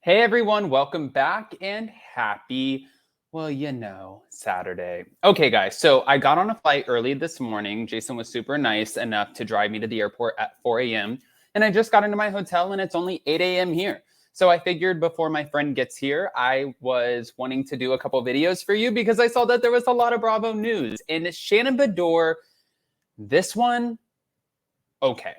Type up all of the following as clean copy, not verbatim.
Hey everyone, welcome back and happy, Saturday. Okay, guys, so I got on a flight early this morning. Jason was super nice enough to drive me to the airport at 4 a.m. And I just got into my hotel and it's only 8 a.m. here. So I figured before my friend gets here, I was wanting to do a couple videos for you because I saw that there was a lot of Bravo news. And Shannon Beador, this one, okay.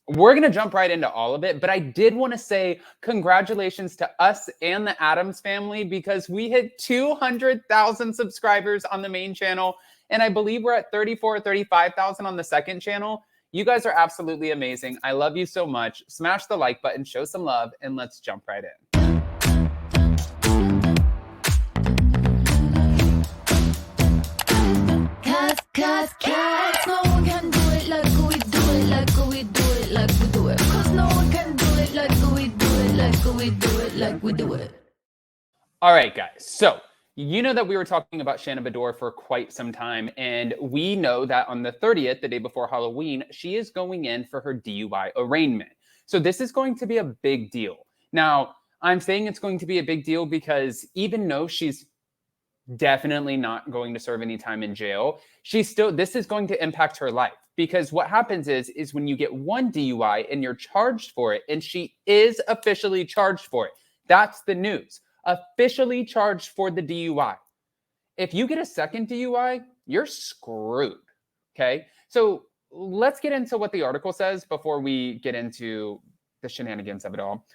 We're going to jump right into all of it, but I did want to say congratulations to us and the Addams family because we hit 200,000 subscribers on the main channel, and I believe we're at 34 or 35,000 on the second channel. You guys are absolutely amazing. I love you so much. Smash the like button, show some love, and let's jump right in. Cause no one can do it like we do it, like we do it, like we do it. Cause no one can do it like we do it, like we do it, like we do it. All right, guys. So you know that we were talking about Shannon Beador for quite some time, and we know that on the 30th, the day before Halloween, she is going in for her DUI arraignment. So this is going to be a big deal. Now, I'm saying it's going to be a big deal because even though she's definitely not going to serve any time in jail, this is going to impact her life. Because what happens is when you get one DUI and you're charged for it, and she is officially charged for it. That's the news. Officially charged for the DUI. If you get a second DUI, you're screwed. Okay? So let's get into what the article says before we get into the shenanigans of it all.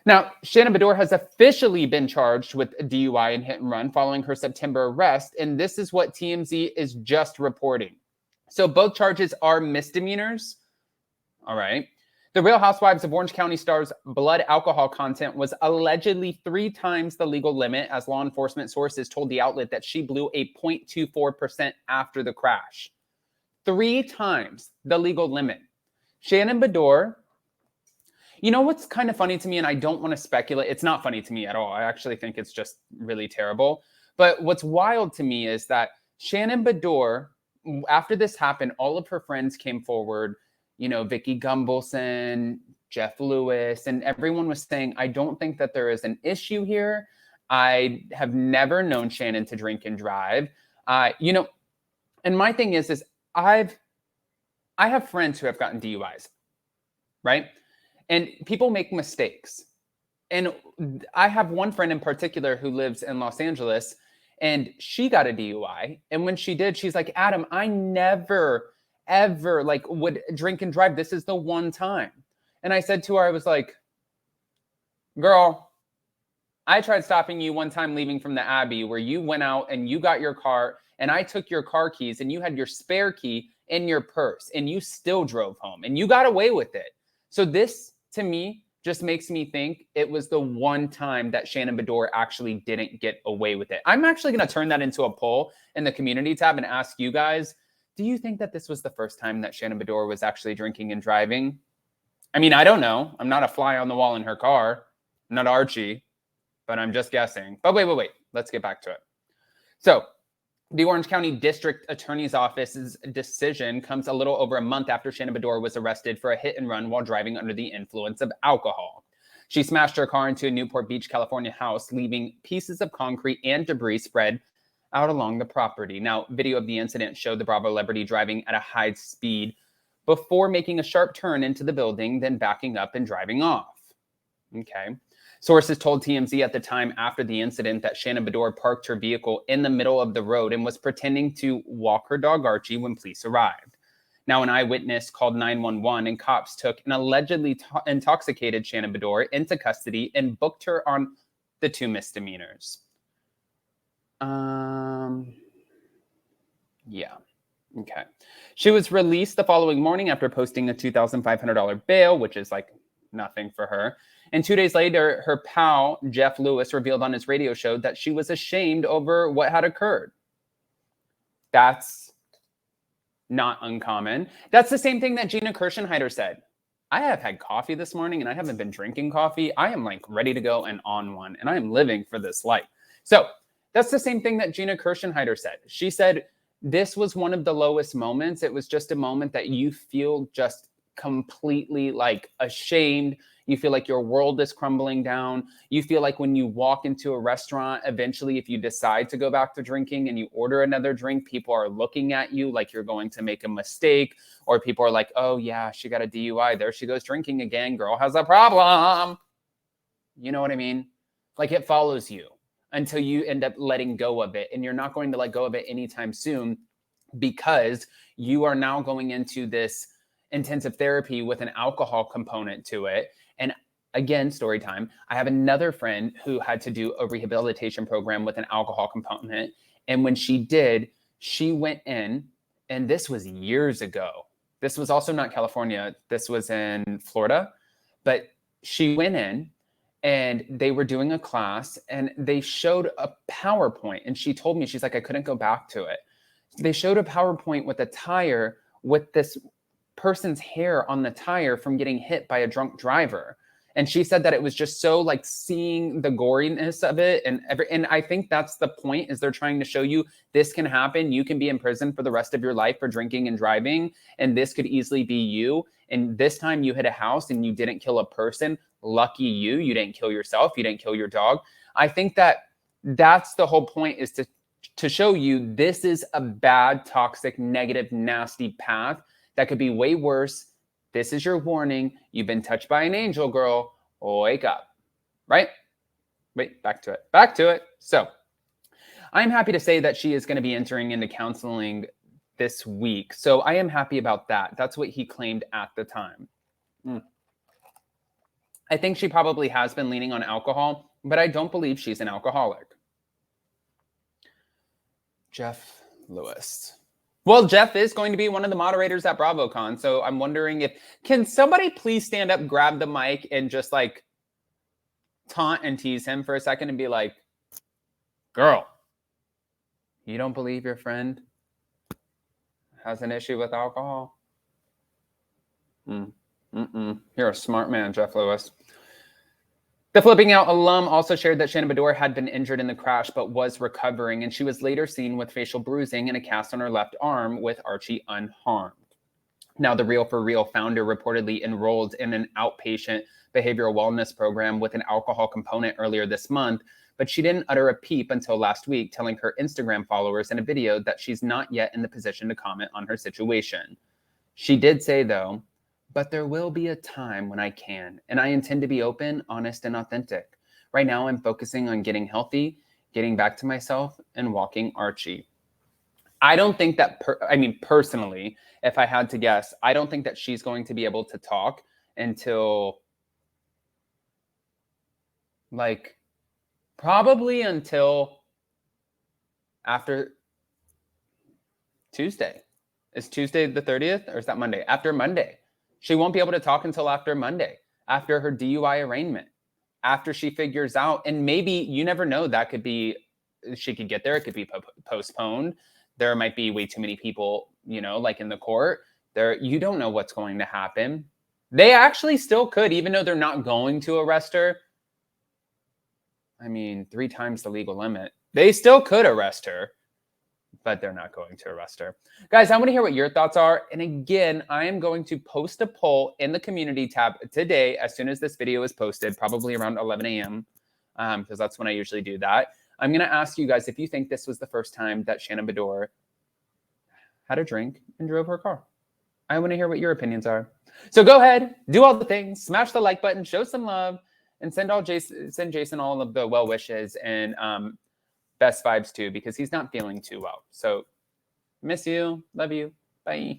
Now, Shannon Beador has officially been charged with a DUI and hit and run following her September arrest, and this is what TMZ is just reporting. So both charges are misdemeanors. All right. The Real Housewives of Orange County star's blood alcohol content was allegedly 3 times the legal limit, as law enforcement sources told the outlet that she blew a 0.24% after the crash. 3 times the legal limit. Shannon Beador, you know what's kind of funny to me, and I don't want to speculate. It's not funny to me at all. I actually think it's just really terrible. But what's wild to me is that Shannon Beador, after this happened, all of her friends came forward, Vicky Gumbelson, Jeff Lewis, and everyone was saying, I don't think that there is an issue here. I have never known Shannon to drink and drive. And my thing is I have friends who have gotten DUIs, right? And people make mistakes. And I have one friend in particular who lives in Los Angeles, and she got a DUI. And when she did, she's like, Adam, I never, ever would drink and drive. This is the one time. And I said to her, I was like, girl, I tried stopping you one time leaving from the Abbey where you went out and you got your car and I took your car keys and you had your spare key in your purse and you still drove home and you got away with it. So this, to me, just makes me think it was the one time that Shannon Beador actually didn't get away with it. I'm actually going to turn that into a poll in the community tab and ask you guys, do you think that this was the first time that Shannon Beador was actually drinking and driving? I mean, I don't know. I'm not a fly on the wall in her car. I'm not Archie, but I'm just guessing. But wait. Let's get back to it. So, the Orange County District Attorney's Office's decision comes a little over a month after Shannon Beador was arrested for a hit and run while driving under the influence of alcohol. She smashed her car into a Newport Beach, California house, leaving pieces of concrete and debris spread out along the property. Now, video of the incident showed the Bravo celebrity driving at a high speed before making a sharp turn into the building, then backing up and driving off. Okay. Sources told TMZ at the time after the incident that Shannon Beador parked her vehicle in the middle of the road and was pretending to walk her dog Archie when police arrived. Now, an eyewitness called 911 and cops took an allegedly intoxicated Shannon Beador into custody and booked her on the 2 misdemeanors. Yeah. Okay. She was released the following morning after posting a $2,500 bail, which is nothing for her. And 2 days later, her pal, Jeff Lewis, revealed on his radio show that she was ashamed over what had occurred. That's not uncommon. That's the same thing that Gina Kirschenheiter said. I have had coffee this morning and I haven't been drinking coffee. I am ready to go and on one, and I am living for this life. So that's the same thing that Gina Kirschenheiter said. She said, this was one of the lowest moments. It was just a moment that you feel just completely ashamed. You feel like your world is crumbling down. You feel like when you walk into a restaurant, eventually, if you decide to go back to drinking and you order another drink, people are looking at you like you're going to make a mistake, or people are like, oh yeah, she got a DUI. There she goes drinking again. Girl has a problem. You know what I mean? Like it follows you until you end up letting go of it. And you're not going to let go of it anytime soon because you are now going into this intensive therapy with an alcohol component to it. And again, story time. I have another friend who had to do a rehabilitation program with an alcohol component. And when she did, she went in, and this was years ago. This was also not California. This was in Florida. But she went in and they were doing a class and they showed a PowerPoint. And she told me, she's like, I couldn't go back to it. They showed a PowerPoint with a tire with this person's hair on the tire from getting hit by a drunk driver. And she said that it was just so like seeing the goriness of it. And I think that's the point, is they're trying to show you this can happen. You can be in prison for the rest of your life for drinking and driving. And this could easily be you. And this time you hit a house and you didn't kill a person. Lucky you. You didn't kill yourself. You didn't kill your dog. I think that that's the whole point, is to show you this is a bad, toxic, negative, nasty path that could be way worse. This is your warning. You've been touched by an angel, girl. Wake up, right? Wait, back to it. Back to it. So I'm happy to say that she is going to be entering into counseling this week. So I am happy about that. That's what he claimed at the time. I think she probably has been leaning on alcohol, but I don't believe she's an alcoholic. Jeff Lewis. Well, Jeff is going to be one of the moderators at BravoCon, so I'm wondering can somebody please stand up, grab the mic, and just like taunt and tease him for a second and be like, girl, you don't believe your friend has an issue with alcohol? You're a smart man, Jeff Lewis. The Flipping Out alum also shared that Shannon Beador had been injured in the crash but was recovering, and she was later seen with facial bruising and a cast on her left arm, with Archie unharmed. Now, the Real for Real founder reportedly enrolled in an outpatient behavioral wellness program with an alcohol component earlier this month, but she didn't utter a peep until last week, telling her Instagram followers in a video that she's not yet in the position to comment on her situation. She did say, though, but there will be a time when I can, and I intend to be open, honest, and authentic. Right now, I'm focusing on getting healthy, getting back to myself, and walking Archie. I don't think that, personally, if I had to guess, I don't think that she's going to be able to talk until, probably until after Tuesday. Is Tuesday the 30th, or is that Monday? After Monday. She won't be able to talk until after Monday, after her DUI arraignment, after she figures out, and maybe, you never know, that could be, she could get there, it could be postponed. There might be way too many people, like in the court. You don't know what's going to happen. They actually still could, even though they're not going to arrest her. 3 times the legal limit. They still could arrest her, but they're not going to arrest her. Guys, I want to hear what your thoughts are. And again, I am going to post a poll in the community tab today as soon as this video is posted, probably around 11 a.m., because that's when I usually do that. I'm going to ask you guys if you think this was the first time that Shannon Beador had a drink and drove her car. I want to hear what your opinions are. So go ahead, do all the things, smash the like button, show some love, and send Jason all of the well wishes and best vibes too, because he's not feeling too well. So miss you, love you, bye.